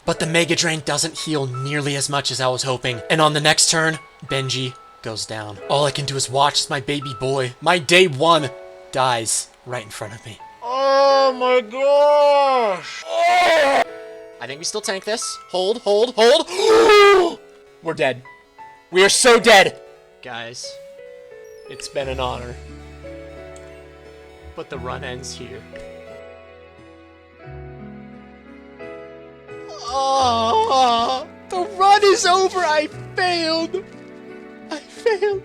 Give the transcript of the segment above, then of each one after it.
But the Mega Drain doesn't heal nearly as much as I was hoping. And on the next turn, Benji goes down. All I can do is watch as my baby boy, my day one, dies right in front of me. Oh my gosh! Oh! I think we still tank this. Hold, hold, hold. We're dead. We are so dead. Guys, it's been an honor. But the run ends here. Oh, the run is over. I failed. I failed.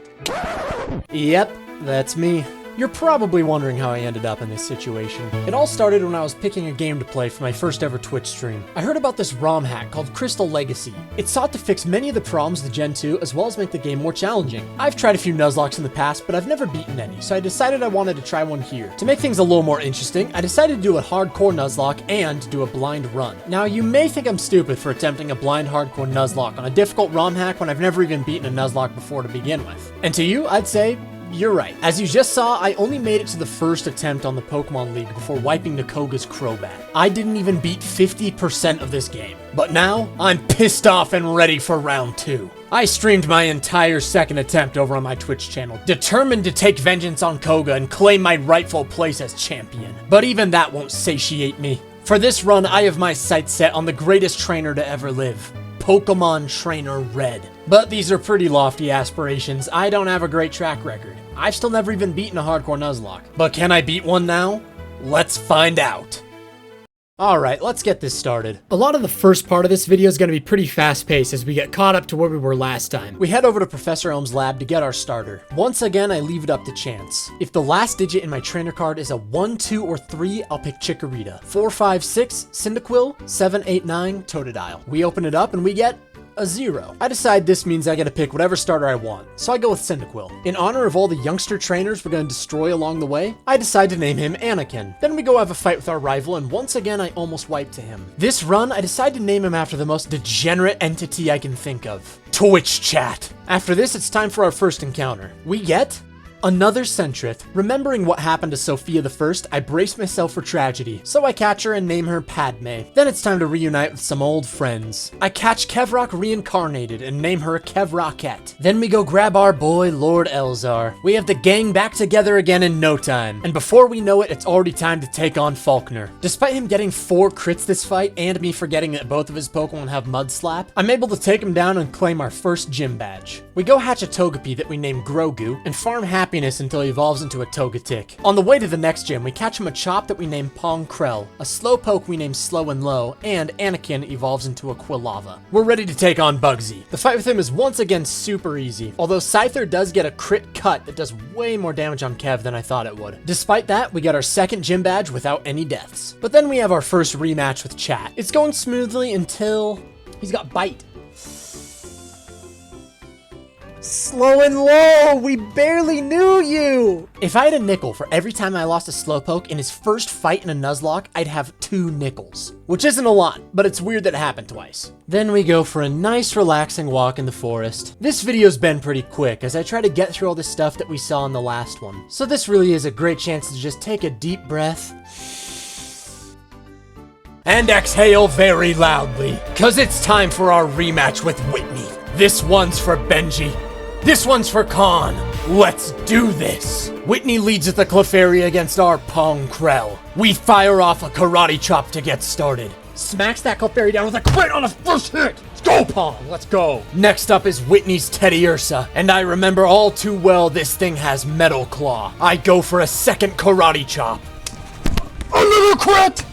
Yep, that's me. You're probably wondering how I ended up in this situation. It all started when I was picking a game to play for my first ever Twitch stream. I heard about this ROM hack called Crystal Legacy. It sought to fix many of the problems of the Gen 2 as well as make the game more challenging. I've tried a few Nuzlocks in the past, but I've never beaten any, so I decided I wanted to try one here. To make things a little more interesting, I decided to do a hardcore Nuzlocke and do a blind run. Now, you may think I'm stupid for attempting a blind hardcore Nuzlocke on a difficult ROM hack when I've never even beaten a Nuzlocke before to begin with. And to you, I'd say, you're right. As you just saw, I only made it to the first attempt on the Pokemon League before wiping Nakoga's Crobat. I didn't even beat 50% of this game. But now, I'm pissed off and ready for round 2. I streamed my entire second attempt over on my Twitch channel, determined to take vengeance on Koga and claim my rightful place as champion. But even that won't satiate me. For this run, I have my sights set on the greatest trainer to ever live, Pokemon Trainer Red. But these are pretty lofty aspirations. I don't have a great track record. I've still never even beaten a hardcore Nuzlocke. But can I beat one now? Let's find out. Alright, let's get this started. A lot of the first part of this video is going to be pretty fast-paced as we get caught up to where we were last time. We head over to Professor Elm's lab to get our starter. Once again, I leave it up to chance. If the last digit in my trainer card is a 1, 2, or 3, I'll pick Chikorita. 4, 5, 6, Cyndaquil. 7, 8, 9, Totodile. We open it up and we get a 0. I decide this means I get to pick whatever starter I want, so I go with Cyndaquil. In honor of all the youngster trainers we're going to destroy along the way, I decide to name him Anakin. Then we go have a fight with our rival, and once again I almost wipe to him. This run, I decide to name him after the most degenerate entity I can think of. Twitch Chat. After this, it's time for our first encounter. We get another Centrith. Remembering what happened to Sophia the First, I brace myself for tragedy, so I catch her and name her Padme. Then it's time to reunite with some old friends. I catch Kevrock reincarnated and name her Kevrockette. Then we go grab our boy Lord Elzar. We have the gang back together again in no time, and before we know it, it's already time to take on Faulkner. Despite him getting 4 crits this fight, and me forgetting that both of his Pokemon have Mud Slap, I'm able to take him down and claim our first gym badge. We go hatch a Togepi that we name Grogu, and farm happiness until he evolves into a Togetic. On the way to the next gym, we catch him a Chop that we name Pong Krell, a Slowpoke we name Slow and Low, and Anakin evolves into a Quilava. We're ready to take on Bugsy. The fight with him is once again super easy, although Scyther does get a crit cut that does way more damage on Kev than I thought it would. Despite that, we get our second gym badge without any deaths. But then we have our first rematch with Chat. It's going smoothly until he's got Bite. Slow and Low, we barely knew you! If I had a nickel for every time I lost a Slowpoke in his first fight in a Nuzlocke, I'd have 2 nickels. Which isn't a lot, but it's weird that it happened twice. Then we go for a nice relaxing walk in the forest. This video's been pretty quick as I try to get through all the stuff that we saw in the last one. So this really is a great chance to just take a deep breath and exhale very loudly, cause it's time for our rematch with Whitney. This one's for Benji. This one's for Khan. Let's do this. Whitney leads with the Clefairy against our Pong Krell. We fire off a Karate Chop to get started. Smacks that Clefairy down with a crit on his first hit. Let's go, Pong. Let's go. Next up is Whitney's Teddy Ursa. And I remember all too well this thing has Metal Claw. I go for a second Karate Chop. Another crit!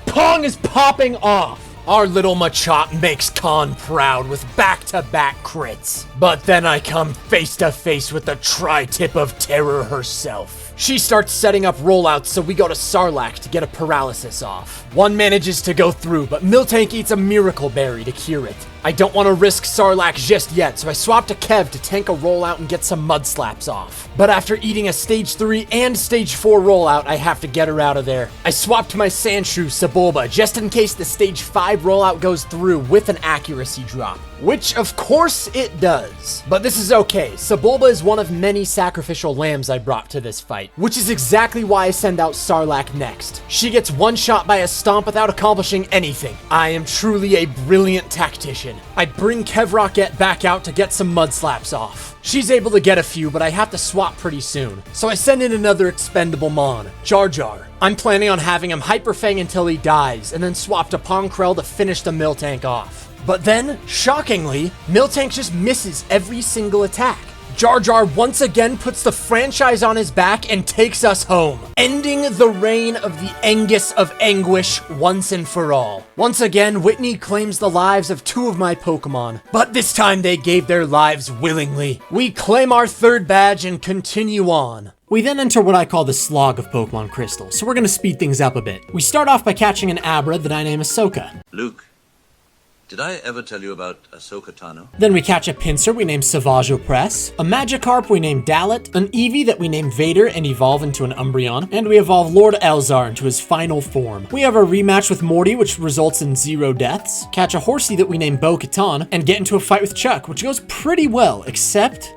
Pong is popping off. Our little Machop makes Khan proud with back-to-back crits. But then I come face to face with the Tri-Tip of Terror herself. She starts setting up rollouts, so we go to Sarlacc to get a paralysis off. One manages to go through, but Miltank eats a Miracle Berry to cure it. I don't want to risk Sarlacc just yet, so I swapped to Kev to tank a rollout and get some mud slaps off. But after eating a stage 3 and stage 4 rollout, I have to get her out of there. I swapped to my Sandshrew Sebulba just in case the stage 5 rollout goes through with an accuracy drop. Which, of course, it does. But this is okay. Sebulba is one of many sacrificial lambs I brought to this fight, which is exactly why I send out Sarlacc next. She gets one shot by a stomp without accomplishing anything. I am truly a brilliant tactician. I bring Kevrocket back out to get some mud slaps off. She's able to get a few, but I have to swap pretty soon. So I send in another expendable Mon, Jar Jar. I'm planning on having him Hyperfang until he dies, and then swap to Ponkrell to finish the Miltank off. But then, shockingly, Miltank just misses every single attack. Jar Jar once again puts the franchise on his back and takes us home, ending the reign of the Angus of Anguish once and for all. Once again, Whitney claims the lives of 2 of my Pokemon, but this time they gave their lives willingly. We claim our 3rd badge and continue on. We then enter what I call the slog of Pokemon Crystal, so we're going to speed things up a bit. We start off by catching an Abra that I name Ahsoka. Luke, did I ever tell you about Ahsoka Tano? Then we catch a Pinsir we name Savage Opress, a Magikarp we name Dalit, an Eevee that we name Vader and evolve into an Umbreon, and we evolve Lord Elzar into his final form. We have our rematch with Morty, which results in 0 deaths, catch a Horsey that we name Bo-Katan, and get into a fight with Chuck, which goes pretty well, except...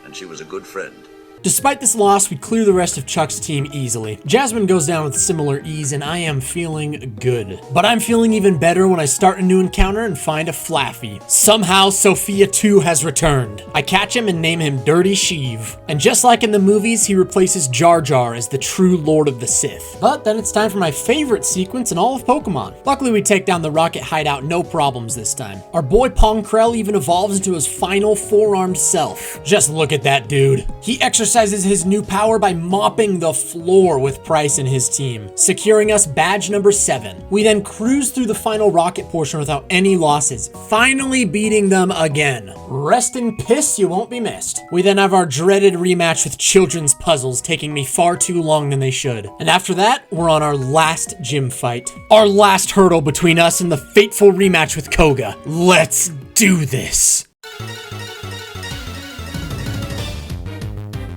And she was a good friend. Despite this loss, we clear the rest of Chuck's team easily. Jasmine goes down with similar ease, and I am feeling good. But I'm feeling even better when I start a new encounter and find a Flaffy. Somehow, Sophia 2 has returned. I catch him and name him Dirty Sheev. And just like in the movies, he replaces Jar Jar as the true Lord of the Sith. But then it's time for my favorite sequence in all of Pokemon. Luckily, we take down the Rocket Hideout no problems this time. Our boy Ponkrell even evolves into his final 4-armed self. Just look at that dude. He exercises his new power by mopping the floor with Price and his team, securing us badge number 7. We then cruise through the final rocket portion without any losses, finally beating them again. Rest in piss, you won't be missed. We then have our dreaded rematch with children's puzzles taking me far too long than they should. And after that, we're on our last gym fight. Our last hurdle between us and the fateful rematch with Koga. Let's do this.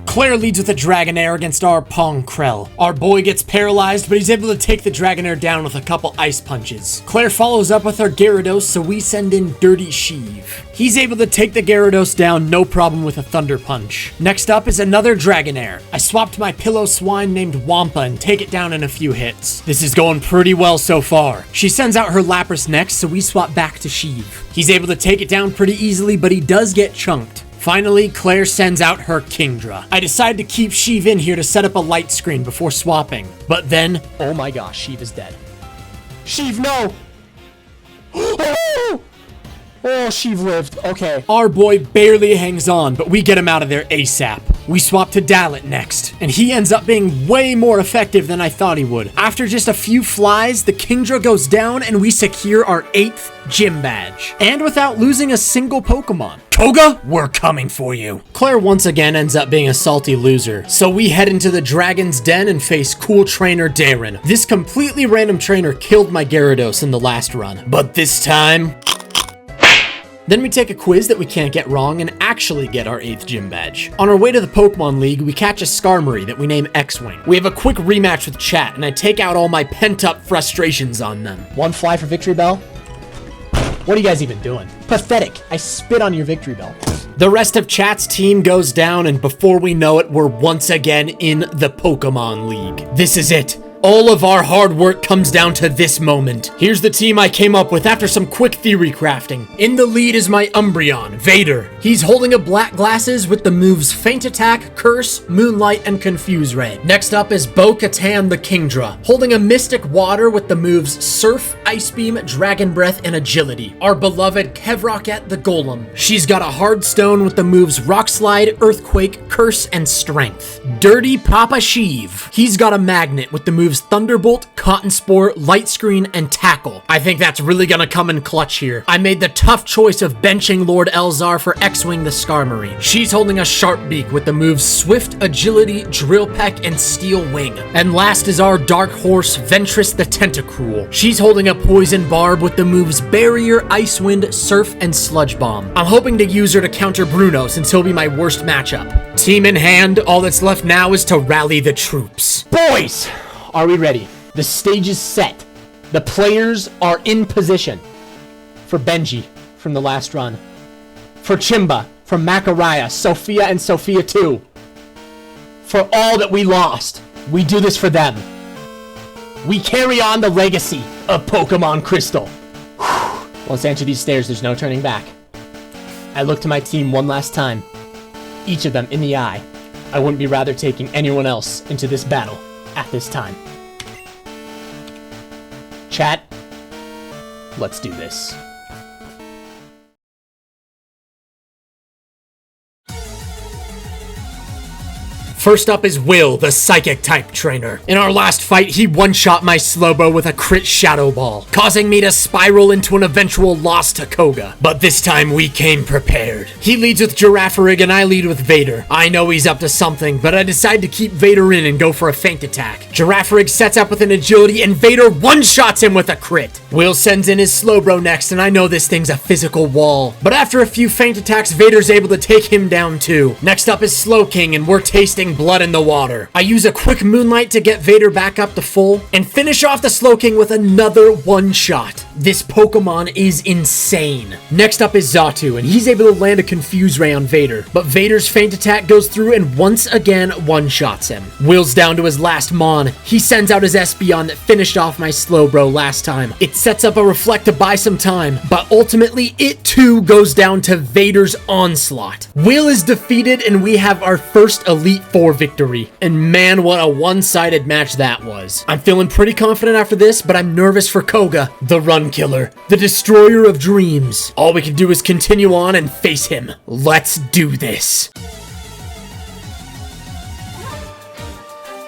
Claire leads with a Dragonair against our Ponkrell. Our boy gets paralyzed, but he's able to take the Dragonair down with a couple ice punches. Claire follows up with our Gyarados, so we send in Dirty Sheev. He's able to take the Gyarados down no problem with a Thunder Punch. Next up is another Dragonair. I swapped my Pillow Swine named Wampa and take it down in a few hits. This is going pretty well so far. She sends out her Lapras next, so we swap back to Sheev. He's able to take it down pretty easily, but he does get chunked. Finally, Claire sends out her Kingdra. I decide to keep Sheev in here to set up a light screen before swapping. But then, oh my gosh, Sheev is dead. Sheev, no! Oh, Sheev lived. Okay. Our boy barely hangs on, but we get him out of there ASAP. We swap to Dalit next, and he ends up being way more effective than I thought he would. After just a few flies, the Kingdra goes down and we secure our 8th gym badge. And without losing a single Pokemon. Koga, we're coming for you. Claire once again ends up being a salty loser, so we head into the Dragon's Den and face cool trainer Darren. This completely random trainer killed my Gyarados in the last run, but this time... Then we take a quiz that we can't get wrong and actually get our 8th gym badge. On our way to the Pokemon League, we catch a Skarmory that we name X-Wing. We have a quick rematch with chat, and I take out all my pent-up frustrations on them. One fly for Victory Bell? What are you guys even doing? Pathetic. I spit on your Victory Bell. The rest of chat's team goes down, and before we know it, we're once again in the Pokemon League. This is it. All of our hard work comes down to this moment. Here's the team I came up with after some quick theory crafting. In the lead is my Umbreon, Vader. He's holding a black glasses with the moves Feint Attack, Curse, Moonlight, and Confuse Ray. Next up is Bo-Katan the Kingdra, holding a Mystic Water with the moves Surf, Ice Beam, Dragon Breath, and Agility. Our beloved Kevrocket the Golem. She's got a Hard Stone with the moves Rock Slide, Earthquake, Curse, and Strength. Dirty Papa Sheev. He's got a Magnet with the moves moves Thunderbolt, Cotton Spore, Light Screen, and Tackle. I think that's really gonna come in clutch here. I made the tough choice of benching Lord Elzar for X-Wing the Scar Marine. She's holding a Sharp Beak with the moves Swift, Agility, Drill Peck, and Steel Wing. And last is our Dark Horse, Ventress the Tentacruel. She's holding a Poison Barb with the moves Barrier, Ice Wind, Surf, and Sludge Bomb. I'm hoping to use her to counter Bruno since he'll be my worst matchup. Team in hand, all that's left now is to rally the troops. Boys, are we ready? The stage is set. The players are in position. For Benji from the last run. For Chimba from Makaraya, Sophia, and Sophia 2. For all that we lost, we do this for them. We carry on the legacy of Pokemon Crystal. Once I enter these stairs, there's no turning back. I look to my team one last time, each of them in the eye. I wouldn't be rather taking anyone else into this battle at this time. Chat, let's do this. First up is Will, the Psychic-type trainer. In our last fight, he one-shot my Slowbo with a crit Shadow Ball, causing me to spiral into an eventual loss to Koga. But this time, we came prepared. He leads with Girafarig and I lead with Vader. I know he's up to something, but I decide to keep Vader in and go for a feint attack. Girafarig sets up with an agility and Vader one-shots him with a crit. Will sends in his Slowbro next, and I know this thing's a physical wall. But after a few feint attacks, Vader's able to take him down too. Next up is Slowking, and we're tasting blood in the water. I use a quick Moonlight to get Vader back up to full, and finish off the Slowking with another one-shot. This Pokemon is insane. Next up is Xatu, and he's able to land a Confuse Ray on Vader, but Vader's feint attack goes through and once again one-shots him. Will's down to his last Mon. He sends out his Espeon that finished off my Slowbro last time. It sets up a Reflect to buy some time, but ultimately it too goes down to Vader's Onslaught. Will is defeated and we have our first Elite Four victory. And man, what a one-sided match that was. I'm feeling pretty confident after this, but I'm nervous for Koga, the Run Killer, the Destroyer of Dreams. All we can do is continue on and face him. Let's do this.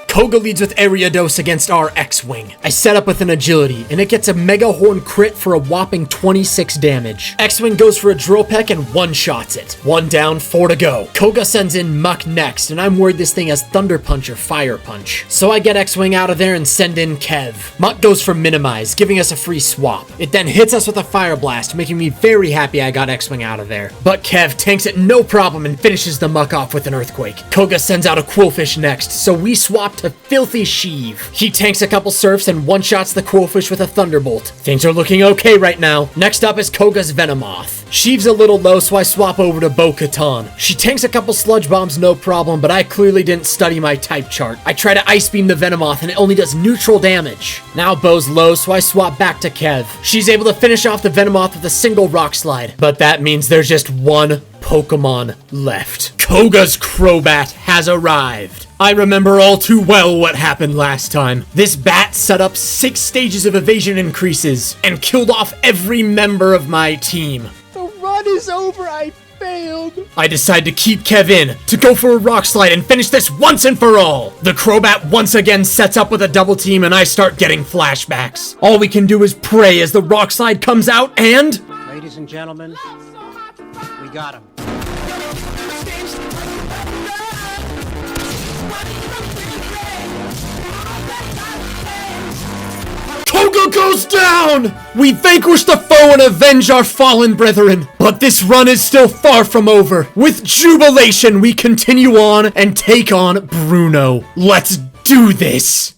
Koga leads with Ariados against our X-Wing. I set up with an agility, and it gets a Mega Horn crit for a whopping 26 damage. X-Wing goes for a Drill Peck and one-shots it. 1 down, 4 to go. Koga sends in Muck next, and I'm worried this thing has Thunder Punch or Fire Punch. So I get X-Wing out of there and send in Kev. Muck goes for Minimize, giving us a free swap. It then hits us with a Fire Blast, making me very happy I got X-Wing out of there. But Kev tanks it no problem and finishes the Muck off with an Earthquake. Koga sends out a Quillfish next, so we swap to Filthy Sheev. He tanks a couple Surfs and one-shots the Quillfish with a Thunderbolt. Things are looking okay right now. Next up is Koga's Venomoth. Sheev's a little low, so I swap over to Bo-Katan. She tanks a couple Sludge Bombs no problem, but I clearly didn't study my type chart. I try to Ice Beam the Venomoth and it only does neutral damage. Now Bo's low, so I swap back to Kev. She's able to finish off the Venomoth with a single Rock Slide, but that means there's just one Pokemon left. Koga's Crobat has arrived. I remember all too well what happened last time. This bat set up 6 stages of evasion increases and killed off every member of my team. The run is over, I failed. I decide to keep Kev in, to go for a Rock Slide and finish this once and for all. The Crobat once again sets up with a double team and I start getting flashbacks. All we can do is pray as the Rock Slide comes out and... Ladies and gentlemen, we got him. Koga goes down! We vanquish the foe and avenge our fallen brethren. But this run is still far from over. With jubilation, we continue on and take on Bruno. Let's do this!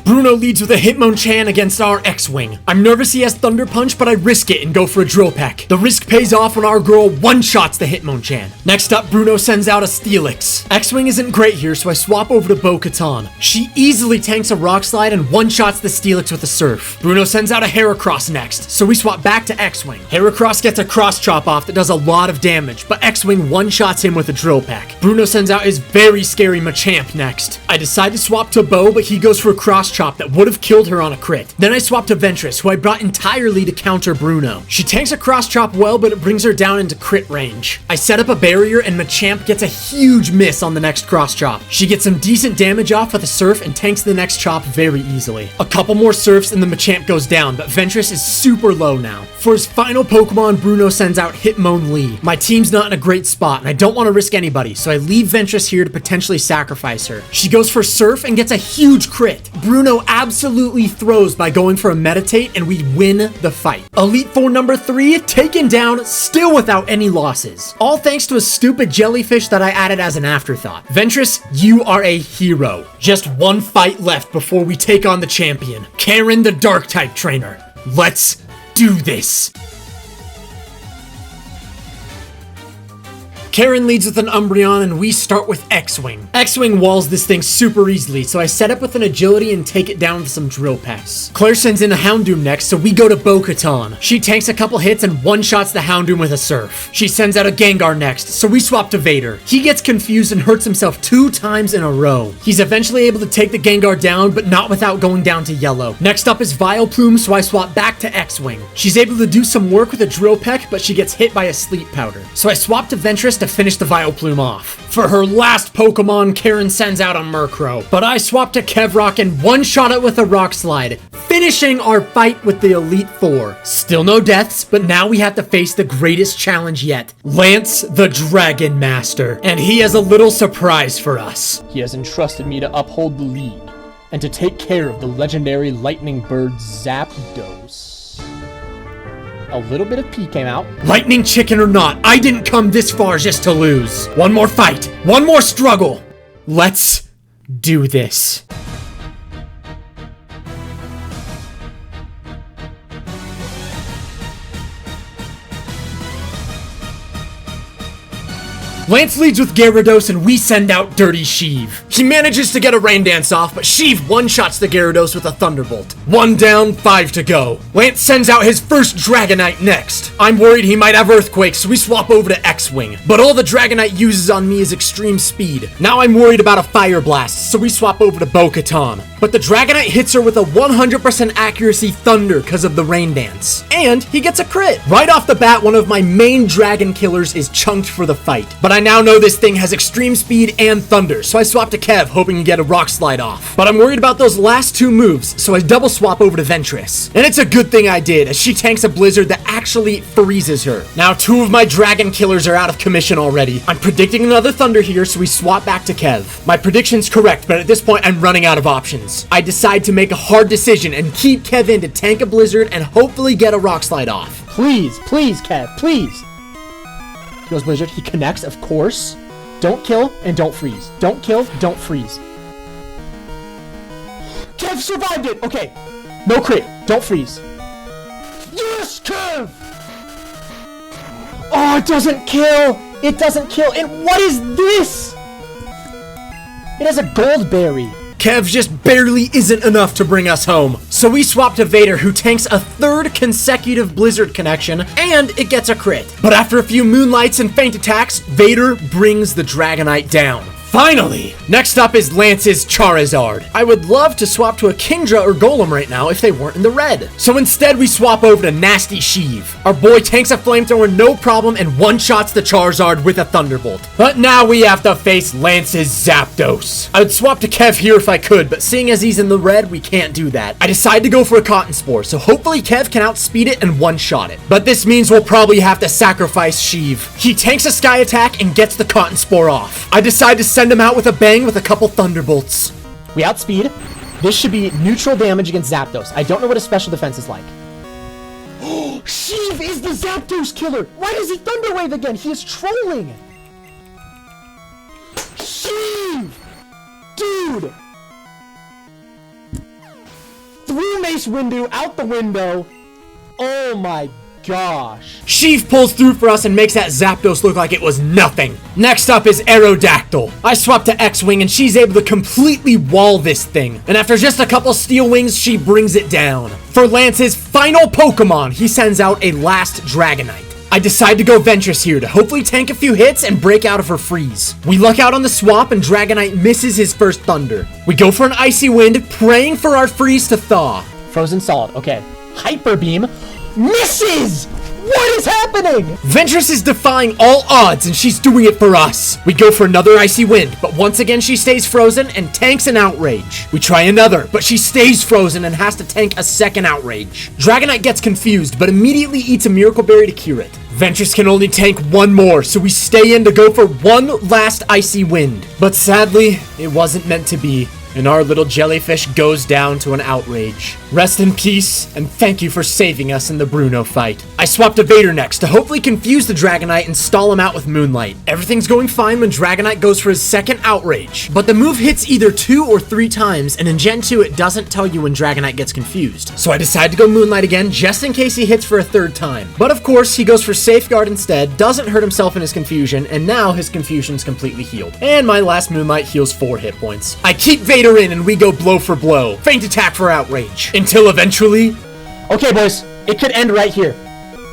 Bruno leads with a Hitmonchan against our X-Wing. I'm nervous he has Thunder Punch, but I risk it and go for a Drill Peck. The risk pays off when our girl one-shots the Hitmonchan. Next up, Bruno sends out a Steelix. X-Wing isn't great here, so I swap over to Bo-Katan. She easily tanks a Rock Slide and one-shots the Steelix with a Surf. Bruno sends out a Heracross next, so we swap back to X-Wing. Heracross gets a Cross Chop off that does a lot of damage, but X-Wing one-shots him with a Drill Peck. Bruno sends out his very scary Machamp next. I decide to swap to Bo, but he goes for a Cross chop that would have killed her on a crit. Then I swap to Ventress, who I brought entirely to counter Bruno. She tanks a cross chop well, but it brings her down into crit range. I set up a barrier and Machamp gets a huge miss on the next cross chop. She gets some decent damage off with a surf and tanks the next chop very easily. A couple more surfs and the Machamp goes down, but Ventress is super low now. For his final Pokemon, Bruno sends out Hitmonlee. My team's not in a great spot and I don't want to risk anybody, so I leave Ventress here to potentially sacrifice her. She goes for surf and gets a huge crit. Bruno absolutely throws by going for a meditate and we win the fight. Elite Four number 3 taken down, still without any losses. All thanks to a stupid jellyfish that I added as an afterthought. Ventress, you are a hero. Just one fight left before we take on the champion, Karen the Dark type trainer. Let's do this. Karen leads with an Umbreon and we start with X-Wing. X-Wing walls this thing super easily, so I set up with an agility and take it down with some drill pecks. Claire sends in a Houndoom next, so we go to Bo-Katan. She tanks a couple hits and one-shots the Houndoom with a surf. She sends out a Gengar next, so we swap to Vader. He gets confused and hurts himself 2 times in a row. He's eventually able to take the Gengar down, but not without going down to yellow. Next up is Vileplume, so I swap back to X-Wing. She's able to do some work with a drill peck, but she gets hit by a sleep powder. So I swap to Ventress to finish the Vileplume off. For her last Pokemon, Karen sends out a Murkrow, but I swap to Kevrock and one-shot it with a Rock Slide, finishing our fight with the Elite Four. Still no deaths, but now we have to face the greatest challenge yet, Lance the Dragon Master, and he has a little surprise for us. He has entrusted me to uphold the lead and to take care of the legendary lightning bird Zapdos. A little bit of pee came out. Lightning chicken or not, I didn't come this far just to lose. One more fight, one more struggle. Let's do this. Lance leads with Gyarados and we send out Dirty Sheev. He manages to get a Rain Dance off, but Sheev one-shots the Gyarados with a Thunderbolt. 1 down, 5 to go. Lance sends out his first Dragonite next. I'm worried he might have Earthquake, so we swap over to X-Wing. But all the Dragonite uses on me is extreme speed. Now I'm worried about a Fire Blast, so we swap over to Bo-Katan. But the Dragonite hits her with a 100% accuracy Thunder because of the Rain Dance. And he gets a crit. Right off the bat, one of my main Dragon Killers is chunked for the fight. But I now know this thing has extreme speed and thunder, so I swap to Kev, hoping to get a Rock Slide off. But I'm worried about those last 2 moves, so I double swap over to Ventress. And it's a good thing I did, as she tanks a Blizzard that actually freezes her. Now 2 of my Dragon Killers are out of commission already. I'm predicting another Thunder here, so we swap back to Kev. My prediction's correct, but at this point I'm running out of options. I decide to make a hard decision and keep Kev in to tank a Blizzard and hopefully get a Rock Slide off. Please, please, Kev, please. He goes Blizzard, he connects, of course. Don't kill and don't freeze. Don't kill, don't freeze. Kev survived it! Okay. No crit, don't freeze. Yes, Kev! Oh, it doesn't kill! It doesn't kill. And what is this? It has a gold berry. Kev just barely isn't enough to bring us home. So we swap to Vader, who tanks a 3rd consecutive Blizzard connection, and it gets a crit. But after a few Moonlights and Feint attacks, Vader brings the Dragonite down. Finally! Next up is Lance's Charizard. I would love to swap to a Kingdra or Golem right now if they weren't in the red. So instead we swap over to Nasty Sheev. Our boy tanks a Flamethrower no problem and one-shots the Charizard with a Thunderbolt. But now we have to face Lance's Zapdos. I would swap to Kev here if I could, but seeing as he's in the red, we can't do that. I decide to go for a Cotton Spore, so hopefully Kev can outspeed it and one-shot it. But this means we'll probably have to sacrifice Sheev. He tanks a Sky Attack and gets the Cotton Spore off. I decide to send him out with a bang with a couple Thunderbolts. We outspeed. This should be neutral damage against Zapdos. I don't know what his special defense is like. Oh, Sheev is the Zapdos killer. Why does he Thunder Wave again? He is trolling. Sheev! Dude! Through Mace Windu, out the window. Oh my gosh. Sheev pulls through for us and makes that Zapdos look like it was nothing. Next up is Aerodactyl. I swap to X-Wing and she's able to completely wall this thing. And after just a couple Steel Wings, she brings it down. For Lance's final Pokemon, he sends out a last Dragonite. I decide to go Ventress here to hopefully tank a few hits and break out of her freeze. We luck out on the swap and Dragonite misses his first Thunder. We go for an Icy Wind, praying for our freeze to thaw. Frozen Solid, okay. Hyper Beam misses! What is happening? Ventress is defying all odds and she's doing it for us. We go for another Icy Wind, but once again she stays frozen and tanks an Outrage. We try another, but she stays frozen and has to tank a second Outrage. Dragonite gets confused, but immediately eats a Miracle Berry to cure it. Ventress can only tank one more, so we stay in to go for one last Icy Wind. But sadly, it wasn't meant to be, and our little jellyfish goes down to an Outrage. Rest in peace, and thank you for saving us in the Bruno fight. I swapped to Vader next to hopefully confuse the Dragonite and stall him out with Moonlight. Everything's going fine when Dragonite goes for his second Outrage, but the move hits either 2 or 3 times, and in Gen 2 it doesn't tell you when Dragonite gets confused. So I decide to go Moonlight again, just in case he hits for a 3rd time. But of course, he goes for Safeguard instead, doesn't hurt himself in his confusion, and now his confusion's completely healed. And my last Moonlight heals 4 hit points. I keep Vader in and we go blow for blow. Feint attack for Outrage. Until eventually... Okay, boys. It could end right here.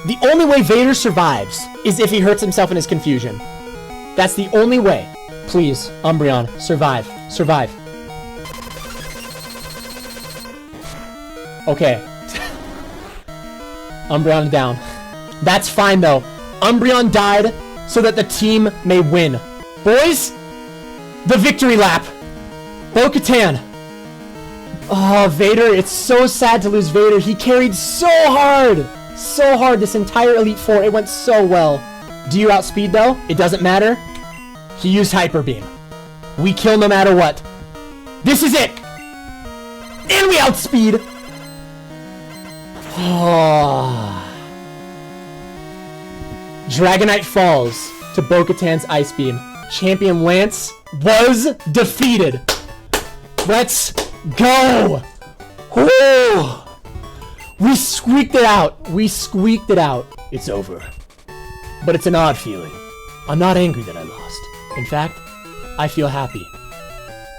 The only way Vader survives is if he hurts himself in his confusion. That's the only way. Please, Umbreon, survive. Survive. Okay. Umbreon down. That's fine, though. Umbreon died so that the team may win. Boys, the victory lap. Bo-Katan. Oh, Vader. It's so sad to lose Vader. He carried so hard. So hard this entire Elite Four. It went so well. Do you outspeed, though? It doesn't matter. He used Hyper Beam. We kill no matter what. This is it. And we outspeed. Oh. Dragonite falls to Bo-Katan's Ice Beam. Champion Lance was defeated. Let's go! Woo! We squeaked it out. We squeaked it out. It's over. But it's an odd feeling. I'm not angry that I lost. In fact, I feel happy.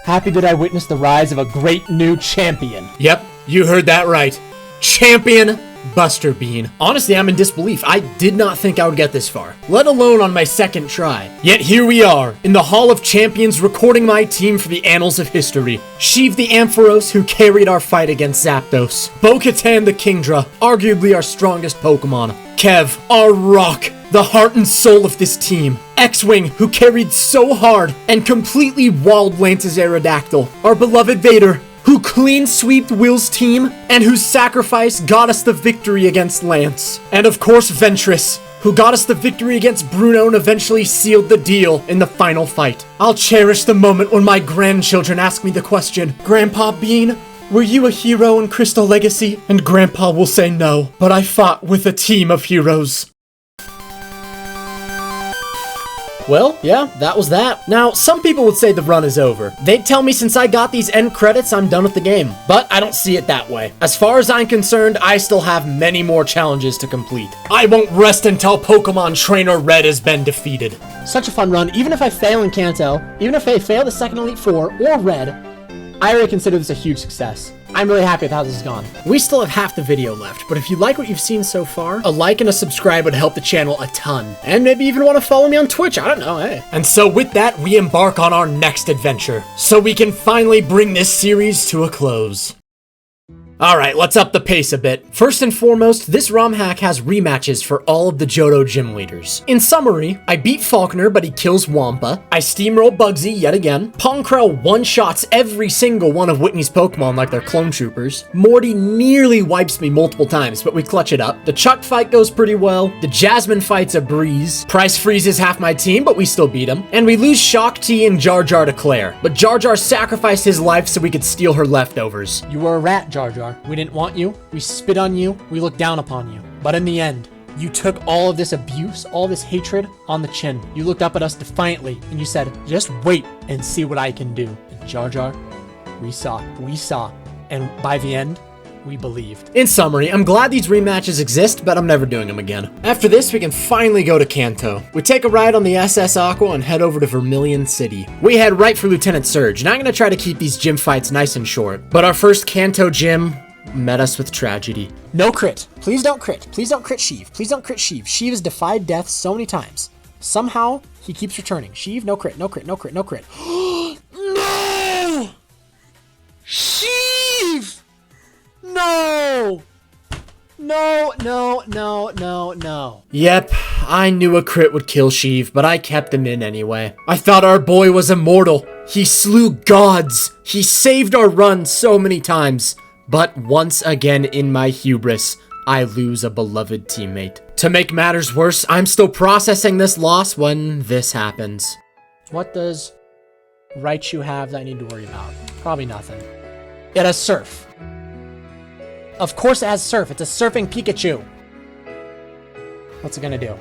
Happy that I witnessed the rise of a great new champion. Yep, you heard that right. Champion Buster Bean. Honestly, I'm in disbelief. I did not think I would get this far, let alone on my second try. Yet here we are, in the Hall of Champions, recording my team for the annals of history. Sheev the Ampharos, who carried our fight against Zapdos. Bo-Katan the Kingdra, arguably our strongest Pokemon. Kev, our rock, the heart and soul of this team. X-Wing, who carried so hard and completely walled Lance's Aerodactyl. Our beloved Vader, who clean sweeped Will's team, and whose sacrifice got us the victory against Lance. And of course Ventress, who got us the victory against Bruno and eventually sealed the deal in the final fight. I'll cherish the moment when my grandchildren ask me the question, Grandpa Bean, were you a hero in Crystal Legacy? And Grandpa will say no, but I fought with a team of heroes. Well, yeah, that was that. Now, some people would say the run is over. They'd tell me since I got these end credits, I'm done with the game. But I don't see it that way. As far as I'm concerned, I still have many more challenges to complete. I won't rest until Pokemon Trainer Red has been defeated. Such a fun run. Even if I fail in Kanto, even if I fail the second Elite Four or Red, I already consider this a huge success. I'm really happy with how this has gone. We still have half the video left, but if you like what you've seen so far, a like and a subscribe would help the channel a ton. And maybe even want to follow me on Twitch, I don't know, hey. And so with that, we embark on our next adventure, so we can finally bring this series to a close. Alright, let's up the pace a bit. First and foremost, this ROM hack has rematches for all of the Johto gym leaders. In summary, I beat Falkner, but he kills Wampa. I steamroll Bugsy yet again. Ponkrell one-shots every single one of Whitney's Pokemon like they're clone troopers. Morty nearly wipes me multiple times, but we clutch it up. The Chuck fight goes pretty well. The Jasmine fight's a breeze. Price freezes half my team, but we still beat him. And we lose Shock T and Jar Jar to Claire. But Jar Jar sacrificed his life so we could steal her leftovers. You were a rat, Jar Jar. We didn't want you, we spit on you, we looked down upon you. But in the end, you took all of this abuse, all this hatred on the chin. You looked up at us defiantly, and you said, just wait and see what I can do. And Jar Jar, we saw, and by the end, we believed. In summary, I'm glad these rematches exist, but I'm never doing them again. After this, we can finally go to Kanto. We take a ride on the SS Aqua and head over to Vermilion City. We head right for Lieutenant Surge, and I'm gonna try to keep these gym fights nice and short. But our first Kanto gym met us with tragedy. No crit. Please don't crit. Please don't crit Sheev. Please don't crit Sheev. Sheev has defied death so many times. Somehow, he keeps returning. Sheev, no crit, no crit, no crit, no crit. No! Sheev! No! No, no, no, no, no. Yep, I knew a crit would kill Sheev, but I kept him in anyway. I thought our boy was immortal. He slew gods. He saved our run so many times. But once again in my hubris, I lose a beloved teammate. To make matters worse, I'm still processing this loss when this happens. What does Raichu have that I need to worry about? Probably nothing. It has Surf. Of course it has Surf. It's a surfing Pikachu. What's it gonna do?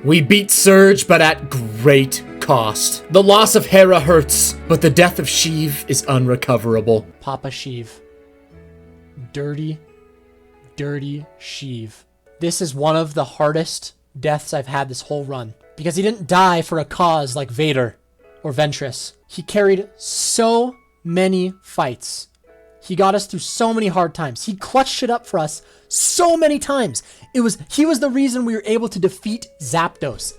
We beat Surge, but at great cost. The loss of Hera hurts, but the death of Sheev is unrecoverable. Papa Sheev. Dirty, dirty Sheev. This is one of the hardest deaths I've had this whole run. Because he didn't die for a cause like Vader or Ventress. He carried so many fights. He got us through so many hard times. He clutched it up for us so many times. He was the reason we were able to defeat Zapdos.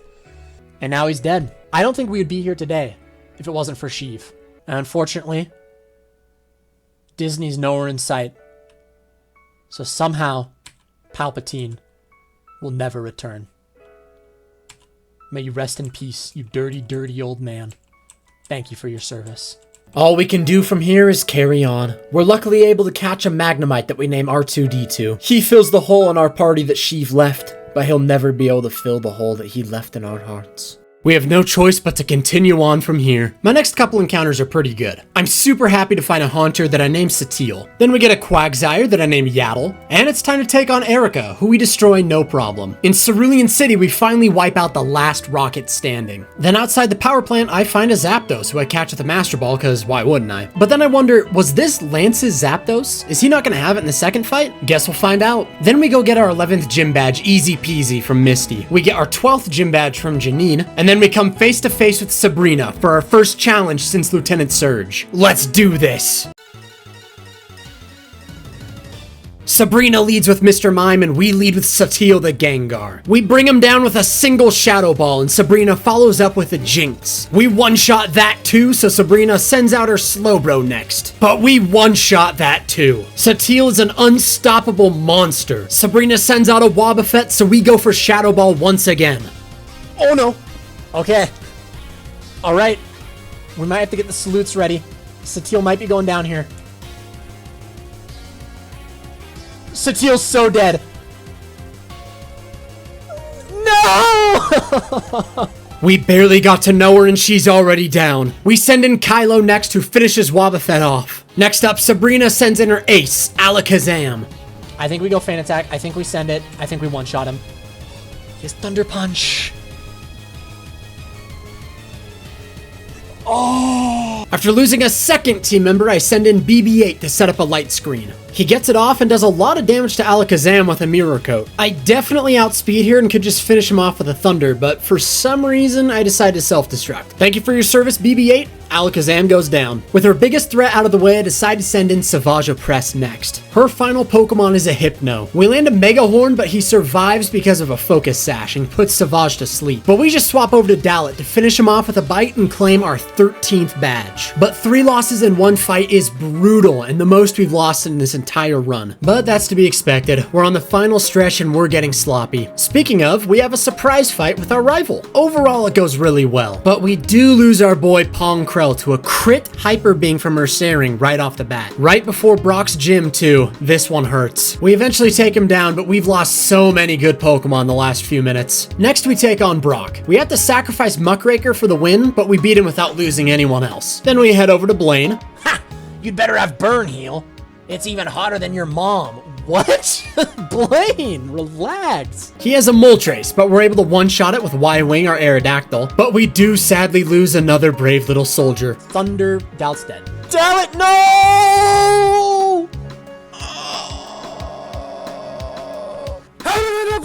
And now he's dead. I don't think we would be here today if it wasn't for Sheev. And unfortunately, Disney's nowhere in sight. So somehow, Palpatine will never return. May you rest in peace, you dirty, dirty old man. Thank you for your service. All we can do from here is carry on. We're luckily able to catch a Magnemite that we name R2-D2. He fills the hole in our party that Sheev left, but he'll never be able to fill the hole that he left in our hearts. We have no choice but to continue on from here. My next couple encounters are pretty good. I'm super happy to find a Haunter that I named Satele. Then we get a Quagsire that I named Yaddle. And it's time to take on Erica, who we destroy no problem. In Cerulean City, we finally wipe out the last rocket standing. Then outside the power plant, I find a Zapdos, who I catch with a Master Ball, cause why wouldn't I? But then I wonder, was this Lance's Zapdos? Is he not gonna have it in the second fight? Guess we'll find out. Then we go get our 11th gym badge, easy peasy, from Misty. We get our 12th gym badge from Janine, and then we come face to face with Sabrina for our first challenge since Lieutenant Surge. Let's do this! Sabrina leads with Mr. Mime and we lead with Satele the Gengar. We bring him down with a single Shadow Ball and Sabrina follows up with a Jinx. We one-shot that too, so Sabrina sends out her Slowbro next. But we one-shot that too. Satele is an unstoppable monster. Sabrina sends out a Wobbuffet, so we go for Shadow Ball once again. Oh no! Okay. Alright. We might have to get the salutes ready. Satele might be going down here. Satele's so dead. No! We barely got to know her and she's already down. We send in Kylo next, who finishes Wobbuffet off. Next up, Sabrina sends in her ace, Alakazam. I think we go Fan Attack. I think we send it. I think we one-shot him. His Thunder Punch. Oh! After losing a second team member, I send in BB-8 to set up a light screen. He gets it off and does a lot of damage to Alakazam with a Mirror Coat. I definitely outspeed here and could just finish him off with a Thunder, but for some reason, I decided to self-destruct. Thank you for your service, BB-8. Alakazam goes down. With her biggest threat out of the way, I decide to send in Savage Press next. Her final Pokemon is a Hypno. We land a Mega Horn, but he survives because of a Focus Sash and puts Savage to sleep. But we just swap over to Dalit to finish him off with a Bite and claim our 13th badge. But 3 losses in one fight is brutal and the most we've lost in this entire run. But that's to be expected. We're on the final stretch and we're getting sloppy. Speaking of, we have a surprise fight with our rival. Overall, it goes really well. But we do lose our boy Pong Krell to a crit Hyper Beam from Ursaring right off the bat. Right before Brock's gym too. This one hurts. We eventually take him down, but we've lost so many good Pokemon the last few minutes. Next, we take on Brock. We have to sacrifice Muckraker for the win, but we beat him without losing anyone else. Then we head over to Blaine. Ha! You'd better have Burn Heal. It's even hotter than your mom. What? Blaine, relax. He has a Moltres, but we're able to one-shot it with Y-Wing, our Aerodactyl. But we do sadly lose another brave little soldier. Thunder, Dalit's dead. Dalit, no!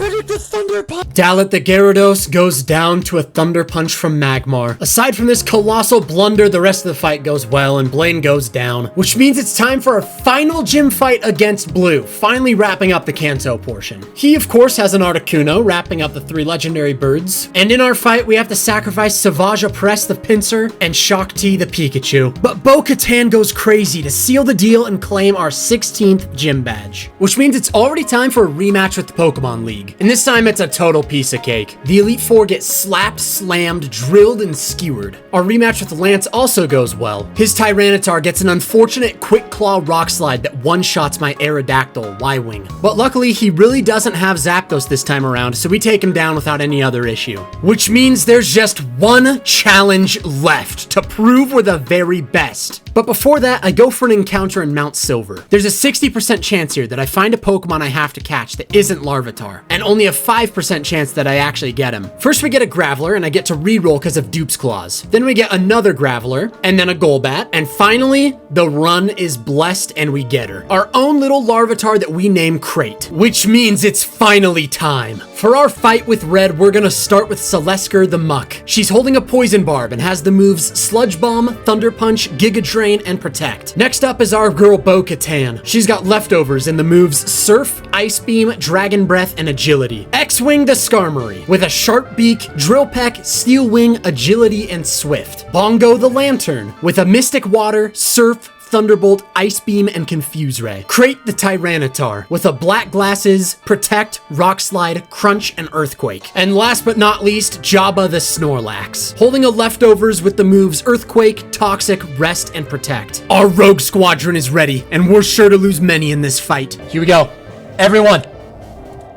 ready to Thunder Punch! Dalit the Gyarados goes down to a Thunder Punch from Magmar. Aside from this colossal blunder, the rest of the fight goes well and Blaine goes down, which means it's time for our final gym fight against Blue, finally wrapping up the Kanto portion. He, of course, has an Articuno, wrapping up the 3 legendary birds. And in our fight, we have to sacrifice Savage Press the Pinsir and Shock T the Pikachu. But Bo-Katan goes crazy to seal the deal and claim our 16th gym badge, which means it's already time for a rematch with the Pokemon League. And this time it's a total piece of cake. The Elite Four get slapped, slammed, drilled, and skewered. Our rematch with Lance also goes well. His Tyranitar gets an unfortunate Quick Claw Rock Slide that one-shots my Aerodactyl Y-Wing. But luckily, he really doesn't have Zapdos this time around, so we take him down without any other issue. Which means there's just one challenge left to prove we're the very best. But before that, I go for an encounter in Mount Silver. There's a 60% chance here that I find a Pokemon I have to catch that isn't Larvitar, and only a 5% chance that I actually get him. First we get a Graveler, and I get to reroll because of Dupe's Claws. Then we get another Graveler, and then a Golbat, and finally, the run is blessed and we get her. Our own little Larvitar that we name Crate, which means it's finally time. For our fight with Red, we're gonna start with Celescar the Muck. She's holding a Poison Barb and has the moves Sludge Bomb, Thunder Punch, Giga Drain, and Protect. Next up is our girl Bo-Katan. She's got leftovers in the moves Surf, Ice Beam, Dragon Breath, and Agility. X-Wing the Skarmory with a Sharp Beak, Drill Peck, Steel Wing, Agility, and Swift. Bongo the Lantern with a Mystic Water, Surf, Thunderbolt, Ice Beam, and Confuse Ray. Crate the Tyranitar with a Black Glasses, Protect, Rock Slide, Crunch, and Earthquake. And last but not least, Jabba the Snorlax, holding a leftovers with the moves Earthquake, Toxic, Rest, and Protect. Our Rogue Squadron is ready, and we're sure to lose many in this fight. Here we go. Everyone,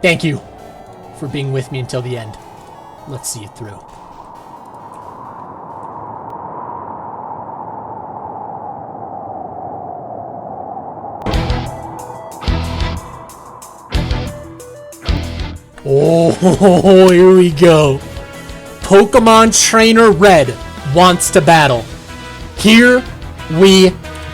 thank you for being with me until the end. Let's see it through. Oh, here we go. Pokemon Trainer Red wants to battle. Here we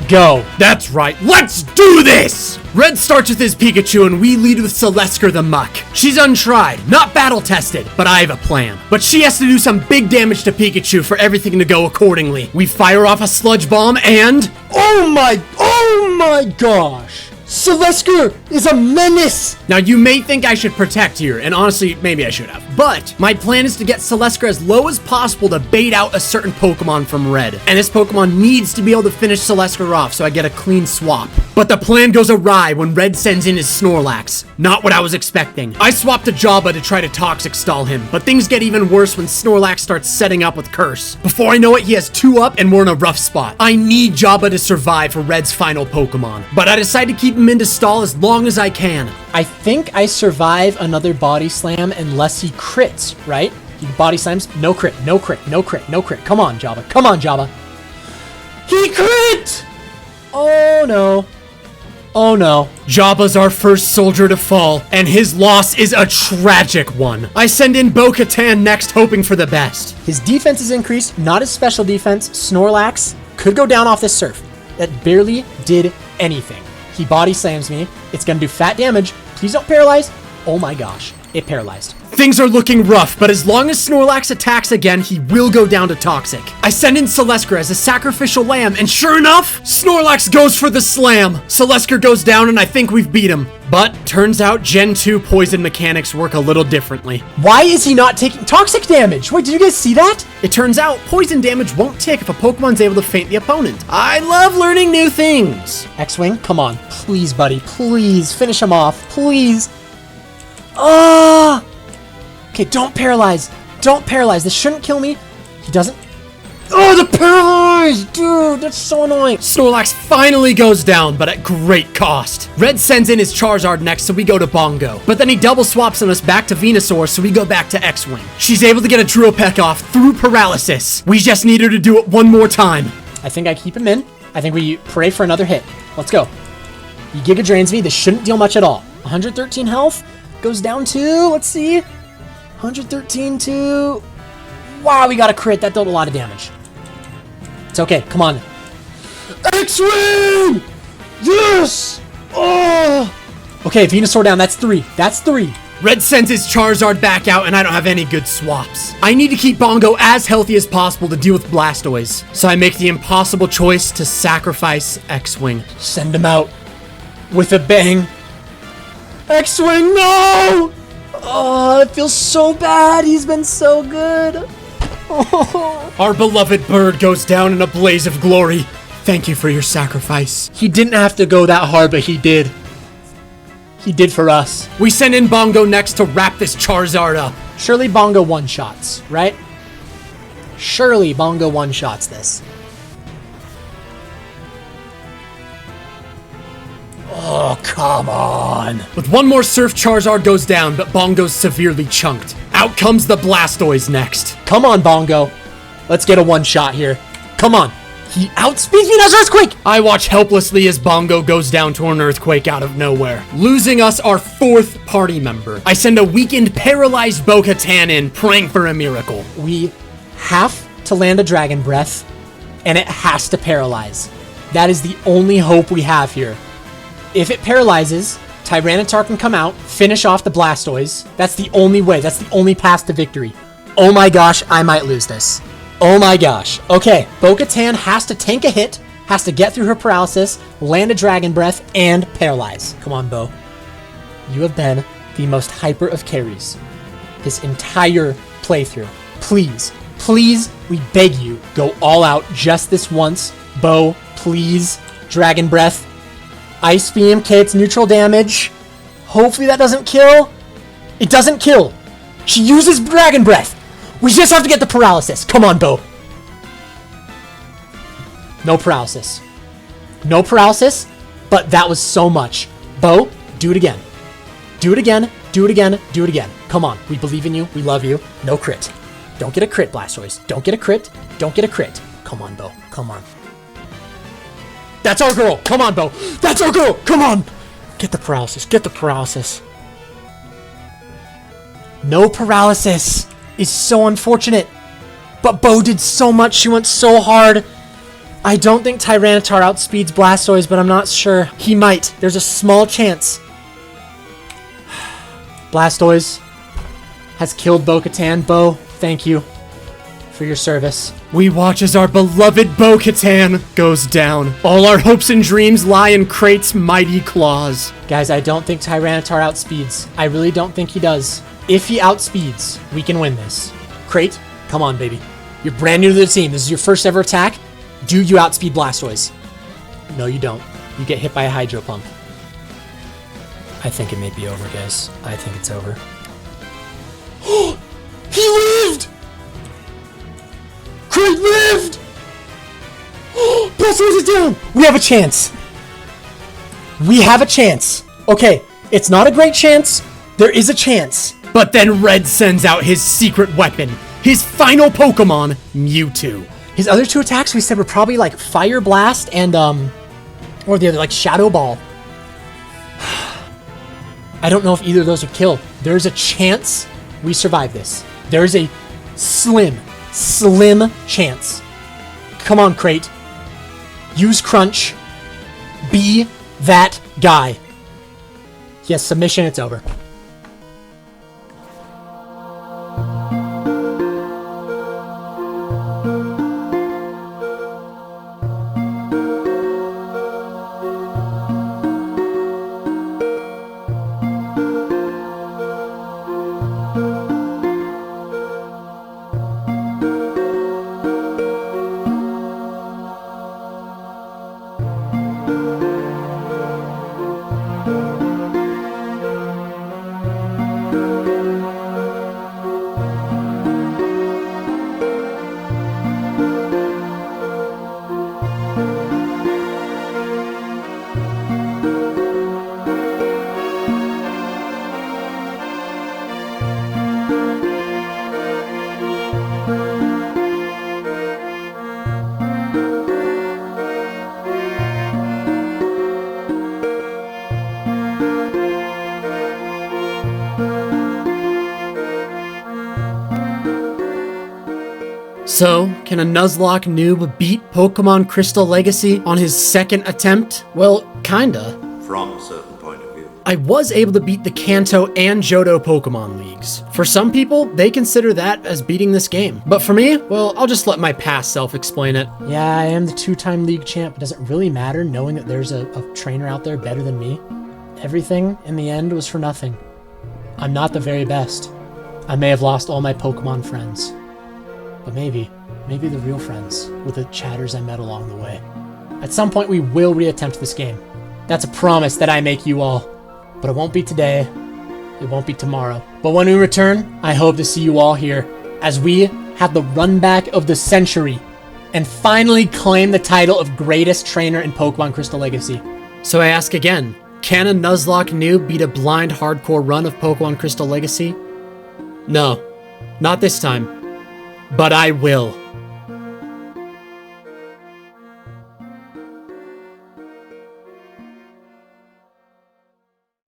go. That's right, let's do this! Red starts with his Pikachu and we lead with Celescar the Muck. She's untried, not battle tested, but I have a plan. But she has to do some big damage to Pikachu for everything to go accordingly. We fire off a Sludge Bomb and... Oh my gosh. Celescar is a menace! Now you may think I should protect here, and honestly, maybe I should have. But my plan is to get Celescar as low as possible to bait out a certain Pokemon from Red. And this Pokemon needs to be able to finish Celescar off so I get a clean swap. But the plan goes awry when Red sends in his Snorlax. Not what I was expecting. I swapped to Jabba to try to Toxic Stall him, but things get even worse when Snorlax starts setting up with Curse. Before I know it, he has 2 up and we're in a rough spot. I need Jabba to survive for Red's final Pokemon, but I decide to keep him into stall as long as I can. I think I survive another Body Slam unless he crits, right? He body slams, no crit, no crit, no crit, no crit. Come on, Jabba. Come on, Jabba. He crit! Oh no. Oh no. Jabba's our first soldier to fall, and his loss is a tragic one. I send in Bo-Katan next, hoping for the best. His defense is increased, not his special defense. Snorlax could go down off this Surf. That barely did anything. He body slams me. It's gonna do fat damage. Please don't paralyze. Oh my gosh, it paralyzed. Things are looking rough, but as long as Snorlax attacks again, he will go down to Toxic. I send in Celescar as a sacrificial lamb, and sure enough, Snorlax goes for the slam. Celescar goes down, and I think we've beat him. But turns out Gen 2 poison mechanics work a little differently. Why is he not taking toxic damage? Wait, did you guys see that? It turns out poison damage won't tick if a Pokemon's able to feint the opponent. I love learning new things. X-Wing, come on. Please, buddy. Please, finish him off. Please. Ah! Okay, don't paralyze. Don't paralyze. This shouldn't kill me. He doesn't. Oh, the paralyze! Dude, that's so annoying. Snorlax finally goes down, but at great cost. Red sends in his Charizard next, so we go to Bongo. But then he double swaps on us back to Venusaur, so we go back to X-Wing. She's able to get a Drill Peck off through paralysis. We just need her to do it one more time. I think I keep him in. I think we pray for another hit. Let's go. He Giga Drains me. This shouldn't deal much at all. 113 health. Goes down to, let's see. 113 to... Wow, we got a crit. That dealt a lot of damage. It's okay. Come on. X-Wing! Yes! Oh! Okay, Venusaur down. That's 3. That's 3. Red sends his Charizard back out, and I don't have any good swaps. I need to keep Bongo as healthy as possible to deal with Blastoise, so I make the impossible choice to sacrifice X-Wing. Send him out with a bang. X-Wing, no! Oh, it feels so bad. He's been so good. Oh. Our beloved bird goes down in a blaze of glory. Thank you for your sacrifice. He didn't have to go that hard, but he did. He did for us. We send in Bongo next to wrap this Charizard up. Surely Bongo one-shots, right? Surely Bongo one-shots this. Oh, come on. With one more Surf, Charizard goes down, but Bongo's severely chunked. Out comes the Blastoise next. Come on, Bongo. Let's get a one-shot here. Come on. He outspeeds me and has Earthquake! I watch helplessly as Bongo goes down to an Earthquake out of nowhere, losing us our 4th party member. I send a weakened, paralyzed Bo-Katan in, praying for a miracle. We have to land a Dragon Breath, and it has to paralyze. That is the only hope we have here. If it paralyzes, Tyranitar can come out, finish off the Blastoise. That's the only way. That's the only path to victory. Oh my gosh, I might lose this. Oh my gosh. Okay, Bo-Katan has to tank a hit, has to get through her paralysis, land a Dragon Breath, and paralyze. Come on, Bo. You have been the most hyper of carries this entire playthrough. Please, please, we beg you, go all out just this once. Bo, please. Dragon Breath. Ice Beam, okay, it's neutral damage. Hopefully that doesn't kill. It doesn't kill. She uses Dragon Breath. We just have to get the paralysis. Come on, Bo. No paralysis. No paralysis, but that was so much. Bo, do it again. Do it again. Do it again. Do it again. Come on. We believe in you. We love you. No crit. Don't get a crit, Blastoise. Don't get a crit. Don't get a crit. Come on, Bo. Come on. That's our girl. Come on, Bo. That's our girl. Come on. Get the paralysis. Get the paralysis. No paralysis. Is so unfortunate. But Bo did so much. She went so hard. I don't think Tyranitar outspeeds Blastoise, but I'm not sure. He might. There's a small chance. Blastoise has killed Bo-Katan. Bo, thank you for your service. We watch as our beloved Bo-Katan goes down. All our hopes and dreams lie in Krait's mighty claws. Guys, I don't think Tyranitar outspeeds. I really don't think he does. If he outspeeds, we can win this. Krait, come on, baby. You're brand new to the team. This is your first ever attack. Do you outspeed Blastoise? No, you don't. You get hit by a Hydro Pump. I think it may be over, guys. I think it's over. He lived! Krait lived! Blastoise is down! We have a chance. We have a chance. Okay, it's not a great chance. There is a chance. But then Red sends out his secret weapon, his final Pokemon, Mewtwo. His other 2 attacks we said were probably like Fire Blast and, or the other, like Shadow Ball. I don't know if either of those would kill. There's a chance we survive this. There's a slim chance. Come on, Krait. Use Crunch. Be that guy. Yes, submission, it's over. So, can a Nuzlocke noob beat Pokemon Crystal Legacy on his 2nd attempt? Well, kinda. From a certain point of view. I was able to beat the Kanto and Johto Pokemon leagues. For some people, they consider that as beating this game. But for me, well, I'll just let my past self explain it. Yeah, I am the 2-time league champ, but does it really matter knowing that there's a trainer out there better than me? Everything, in the end, was for nothing. I'm not the very best. I may have lost all my Pokemon friends. But maybe the real friends with the chatters I met along the way. At some point, we will reattempt this game. That's a promise that I make you all. But it won't be today. It won't be tomorrow. But when we return, I hope to see you all here as we have the run back of the century and finally claim the title of greatest trainer in Pokemon Crystal Legacy. So I ask again, can a Nuzlocke noob beat a blind hardcore run of Pokemon Crystal Legacy? No, not this time. But I will.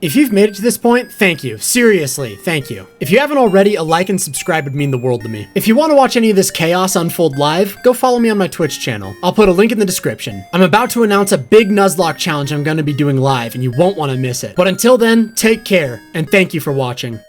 If you've made it to this point, thank you. Seriously, thank you. If you haven't already, a like and subscribe would mean the world to me. If you want to watch any of this chaos unfold live, go follow me on my Twitch channel. I'll put a link in the description. I'm about to announce a big Nuzlocke challenge I'm going to be doing live, and you won't want to miss it. But until then, take care, and thank you for watching.